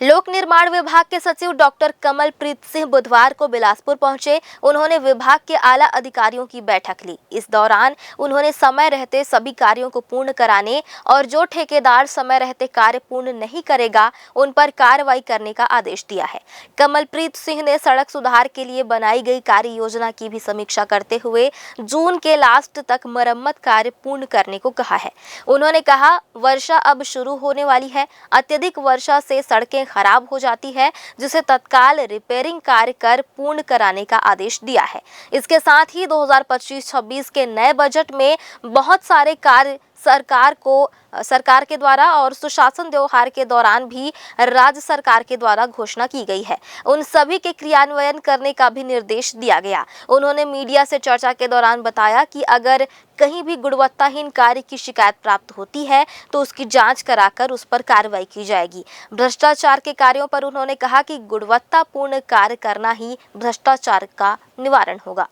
लोक निर्माण विभाग के सचिव डॉक्टर कमलप्रीत सिंह बुधवार को बिलासपुर पहुंचे। उन्होंने विभाग के आला अधिकारियों की बैठक ली। इस दौरान उन्होंने समय रहते सभी कार्यों को पूर्ण कराने और जो ठेकेदार समय रहते कार्य पूर्ण नहीं करेगा उन पर कार्रवाई करने का आदेश दिया है। कमलप्रीत सिंह ने सड़क सुधार के लिए बनाई गई कार्य योजना की भी समीक्षा करते हुए जून के लास्ट तक मरम्मत कार्य पूर्ण करने को कहा है। उन्होंने कहा, वर्षा अब शुरू होने वाली है। अत्यधिक वर्षा से सड़कें खराब हो जाती है, जिसे तत्काल रिपेयरिंग कार्य कर पूर्ण कराने का आदेश दिया है। इसके साथ ही 2025-26 के नए बजट में बहुत सारे कार्य सरकार के द्वारा और सुशासन त्योहार के दौरान भी राज्य सरकार के द्वारा घोषणा की गई है, उन सभी के क्रियान्वयन करने का भी निर्देश दिया गया। उन्होंने मीडिया से चर्चा के दौरान बताया कि अगर कहीं भी गुणवत्ताहीन कार्य की शिकायत प्राप्त होती है तो उसकी जांच कराकर उस पर कार्रवाई की जाएगी। भ्रष्टाचार के कार्यों पर उन्होंने कहा कि गुणवत्तापूर्ण कार्य करना ही भ्रष्टाचार का निवारण होगा।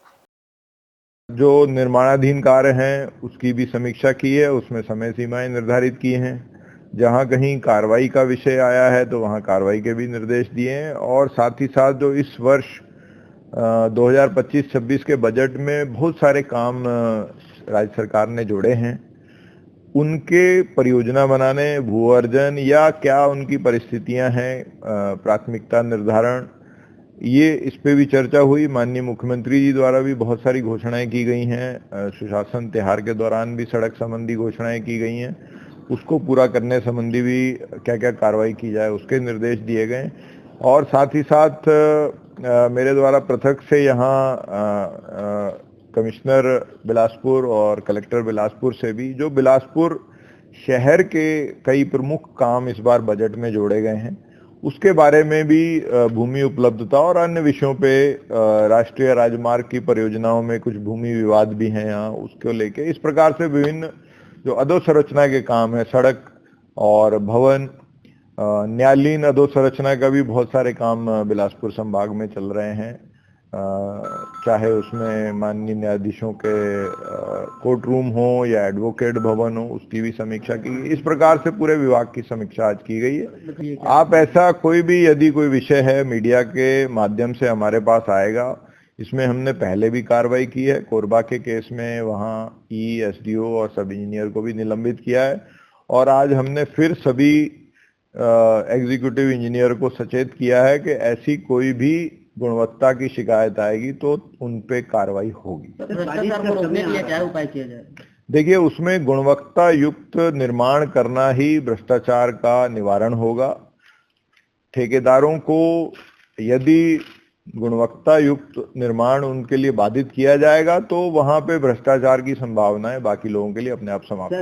जो निर्माणाधीन कार्य हैं उसकी भी समीक्षा की है, उसमें समय सीमाएं निर्धारित की हैं। जहां कहीं कार्रवाई का विषय आया है तो वहां कार्रवाई के भी निर्देश दिए हैं और साथ ही साथ जो इस वर्ष 2025-26 के बजट में बहुत सारे काम राज्य सरकार ने जोड़े हैं, उनके परियोजना बनाने, भू अर्जन या क्या उनकी परिस्थितियां हैं, प्राथमिकता निर्धारण, ये इस पे भी चर्चा हुई। माननीय मुख्यमंत्री जी द्वारा भी बहुत सारी घोषणाएं की गई हैं। सुशासन त्योहार के दौरान भी सड़क संबंधी घोषणाएं की गई हैं, उसको पूरा करने संबंधी भी क्या क्या कार्रवाई की जाए उसके निर्देश दिए गए। और साथ ही साथ मेरे द्वारा पृथक से यहाँ कमिश्नर बिलासपुर और कलेक्टर बिलासपुर से भी जो बिलासपुर शहर के कई प्रमुख काम इस बार बजट में जोड़े गए हैं उसके बारे में भी भूमि उपलब्धता और अन्य विषयों पे, राष्ट्रीय राजमार्ग की परियोजनाओं में कुछ भूमि विवाद भी हैं यहाँ, उसको लेके इस प्रकार से विभिन्न जो अधोसंरचना के काम है, सड़क और भवन, न्यायालयीन अधोसंरचना का भी बहुत सारे काम बिलासपुर संभाग में चल रहे हैं। चाहे उसमें माननीय न्यायाधीशों के कोर्ट रूम हो या एडवोकेट भवन हो, उसकी भी समीक्षा की गई। इस प्रकार से पूरे विभाग की समीक्षा आज की गई है। आप ऐसा कोई भी यदि कोई विषय है मीडिया के माध्यम से हमारे पास आएगा, इसमें हमने पहले भी कार्रवाई की है। कोरबा के केस में वहाँ एसडीओ और सब इंजीनियर को भी निलंबित किया है और आज हमने फिर सभी एग्जीक्यूटिव इंजीनियर को सचेत किया है कि ऐसी कोई भी गुणवत्ता की शिकायत आएगी तो उन पे कार्रवाई होगी। क्या उपाय किया जाए? देखिए, उसमें गुणवत्ता युक्त निर्माण करना ही भ्रष्टाचार का निवारण होगा। ठेकेदारों को यदि गुणवत्ता युक्त निर्माण उनके लिए बाधित किया जाएगा तो वहां पे भ्रष्टाचार की संभावनाएं बाकी लोगों के लिए अपने आप समाप्त